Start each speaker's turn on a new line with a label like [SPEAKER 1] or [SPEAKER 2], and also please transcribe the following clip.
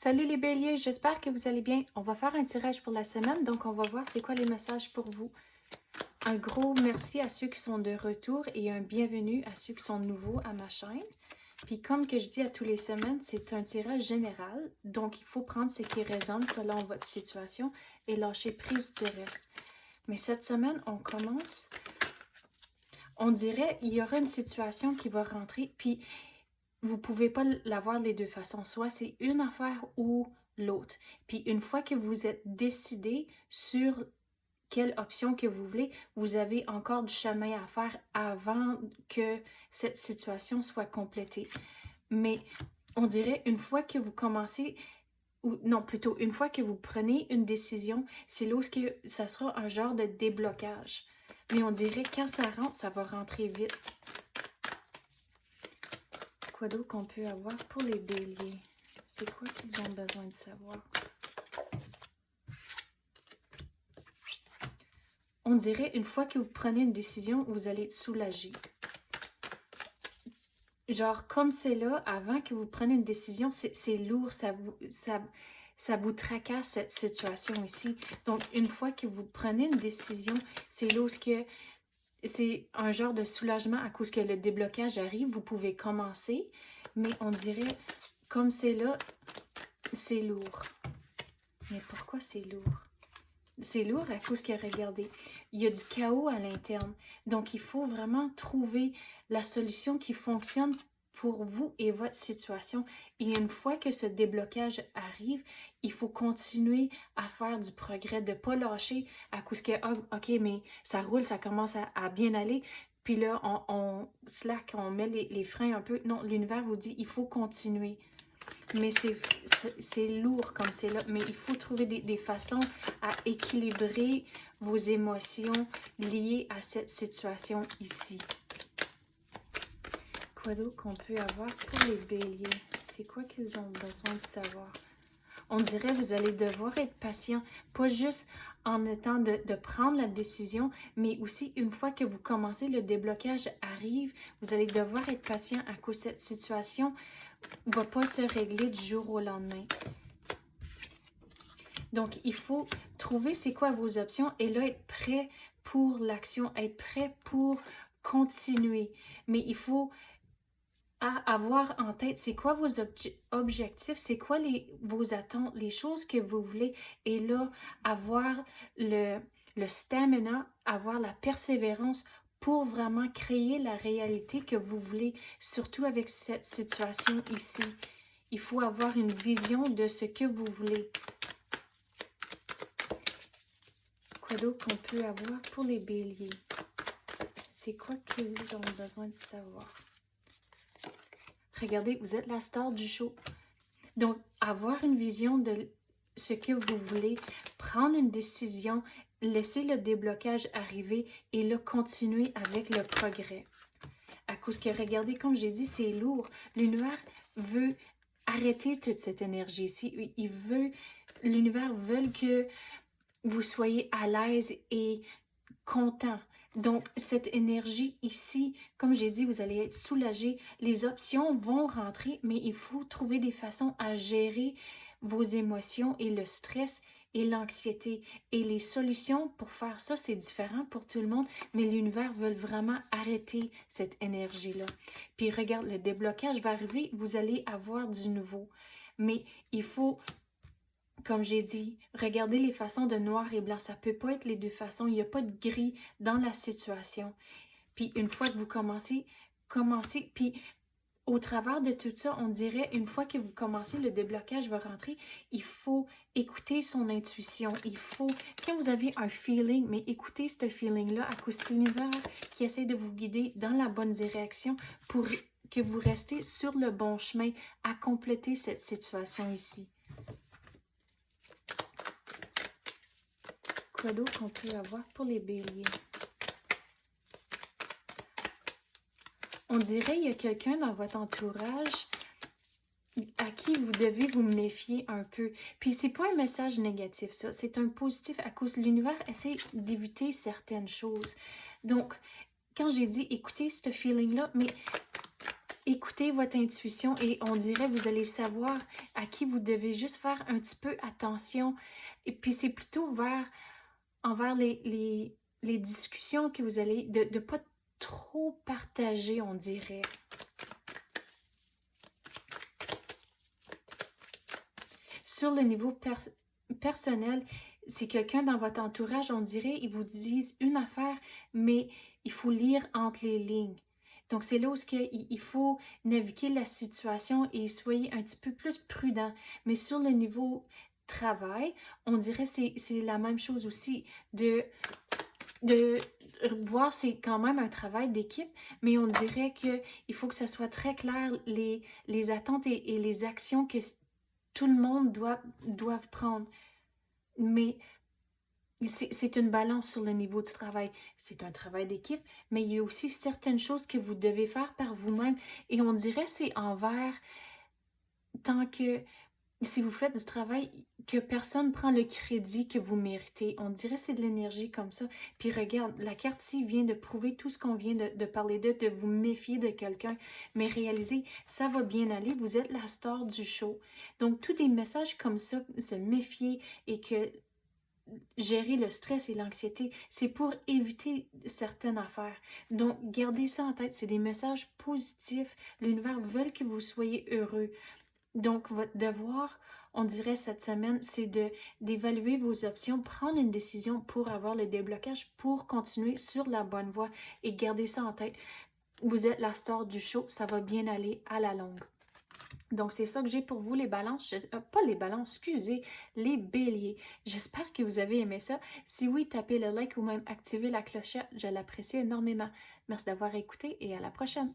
[SPEAKER 1] Salut les béliers, j'espère que vous allez bien. On va faire un tirage pour la semaine, donc on va voir c'est quoi les messages pour vous. Un gros merci à ceux qui sont de retour et un bienvenue à ceux qui sont nouveaux à ma chaîne. Puis comme que je dis à tous les semaines, c'est un tirage général, donc il faut prendre ce qui résonne selon votre situation et lâcher prise du reste. Mais cette semaine, on commence, on dirait il y aura une situation qui va rentrer, puis vous ne pouvez pas l'avoir les deux façons. Soit c'est une affaire ou l'autre. Puis une fois que vous êtes décidé sur quelle option que vous voulez, vous avez encore du chemin à faire avant que cette situation soit complétée. Mais on dirait une fois que vous commencez, ou non, plutôt une fois que vous prenez une décision, c'est là où ça sera un genre de déblocage. Mais on dirait quand ça rentre, ça va rentrer vite. Quoi d'autre qu'on peut avoir pour les béliers? C'est quoi qu'ils ont besoin de savoir? On dirait, une fois que vous prenez une décision, vous allez être soulagé. Genre, comme c'est là, avant que vous preniez une décision, c'est lourd, ça vous tracasse cette situation ici. Donc, une fois que vous prenez une décision, c'est là où c'est un genre de soulagement à cause que le déblocage arrive, vous pouvez commencer, mais on dirait, comme c'est là, c'est lourd. Mais pourquoi c'est lourd? C'est lourd à cause que, regardez, il y a du chaos à l'interne. Donc, il faut vraiment trouver la solution qui fonctionne pour vous et votre situation. Et une fois que ce déblocage arrive, il faut continuer à faire du progrès, de ne pas lâcher à cause que, oh, OK, mais ça roule, ça commence à bien aller. Puis là, on slack, on met les freins un peu. Non, l'univers vous dit, il faut continuer. Mais c'est lourd comme c'est là. Mais il faut trouver des façons à équilibrer vos émotions liées à cette situation ici. Quoi d'autre qu'on peut avoir pour les béliers? C'est quoi qu'ils ont besoin de savoir? On dirait que vous allez devoir être patient, pas juste en étant de prendre la décision, mais aussi une fois que vous commencez, le déblocage arrive, vous allez devoir être patient à cause de cette situation ne va pas se régler du jour au lendemain. Donc, il faut trouver c'est quoi vos options et là, être prêt pour l'action, être prêt pour continuer. Mais il faut avoir en tête c'est quoi vos objectifs, c'est quoi vos attentes, les choses que vous voulez. Et là, avoir le stamina, avoir la persévérance pour vraiment créer la réalité que vous voulez, surtout avec cette situation ici. Il faut avoir une vision de ce que vous voulez. Quoi d'autre qu'on peut avoir pour les béliers? C'est quoi qu'ils ont besoin de savoir? Regardez, vous êtes la star du show. Donc, avoir une vision de ce que vous voulez, prendre une décision, laisser le déblocage arriver et là, continuer avec le progrès. À cause que, regardez, comme j'ai dit, c'est lourd. L'univers veut arrêter toute cette énergie ici. L'univers veut que vous soyez à l'aise et content. Donc, cette énergie ici, comme j'ai dit, vous allez être soulagé. Les options vont rentrer, mais il faut trouver des façons à gérer vos émotions et le stress et l'anxiété. Et les solutions pour faire ça, c'est différent pour tout le monde, mais l'univers veut vraiment arrêter cette énergie-là. Puis regarde, le déblocage va arriver, vous allez avoir du nouveau. Mais il faut, comme j'ai dit, regardez les façons de noir et blanc. Ça peut pas être les deux façons. Il n'y a pas de gris dans la situation. Puis une fois que vous commencez. Puis au travers de tout ça, on dirait, une fois que vous commencez, le déblocage va rentrer. Il faut écouter son intuition. Il faut, quand vous avez un feeling, mais écoutez ce feeling-là à cause de l'univers qui essaie de vous guider dans la bonne direction pour que vous restez sur le bon chemin à compléter cette situation ici. Quoi d'autre qu'on peut avoir pour les béliers? On dirait qu'il y a quelqu'un dans votre entourage à qui vous devez vous méfier un peu. Puis c'est pas un message négatif, ça. C'est un positif à cause de l'univers essaie d'éviter certaines choses. Donc, quand j'ai dit écoutez ce feeling-là, mais écoutez votre intuition et on dirait vous allez savoir à qui vous devez juste faire un petit peu attention. Et puis c'est plutôt envers les discussions que vous allez, de ne pas trop partager, on dirait. Sur le niveau personnel, c'est quelqu'un dans votre entourage, on dirait, ils vous disent une affaire, mais il faut lire entre les lignes. Donc, c'est là où il faut naviguer la situation et soyez un petit peu plus prudent. Mais sur le niveau travail, on dirait que c'est la même chose aussi. De voir, c'est quand même un travail d'équipe, mais on dirait qu'il faut que ça soit très clair, les attentes et les actions que tout le monde doit prendre. Mais c'est une balance sur le niveau du travail. C'est un travail d'équipe, mais il y a aussi certaines choses que vous devez faire par vous-même. Et on dirait c'est envers, tant que si vous faites du travail, que personne ne prend le crédit que vous méritez. On dirait que c'est de l'énergie comme ça. Puis regarde, la carte ici vient de prouver tout ce qu'on vient de parler de vous méfier de quelqu'un. Mais réalisez, ça va bien aller, vous êtes la star du show. Donc, tous des messages comme ça, se méfier et que gérer le stress et l'anxiété, c'est pour éviter certaines affaires. Donc, gardez ça en tête, c'est des messages positifs. L'univers veut que vous soyez heureux. Donc, votre devoir, on dirait cette semaine, c'est d'évaluer vos options, prendre une décision pour avoir le déblocage, pour continuer sur la bonne voie et garder ça en tête. Vous êtes la star du show, ça va bien aller à la longue. Donc, c'est ça que j'ai pour vous, les balances. Pas les balances, excusez, les béliers. J'espère que vous avez aimé ça. Si oui, tapez le like ou même activez la clochette, je l'apprécie énormément. Merci d'avoir écouté et à la prochaine.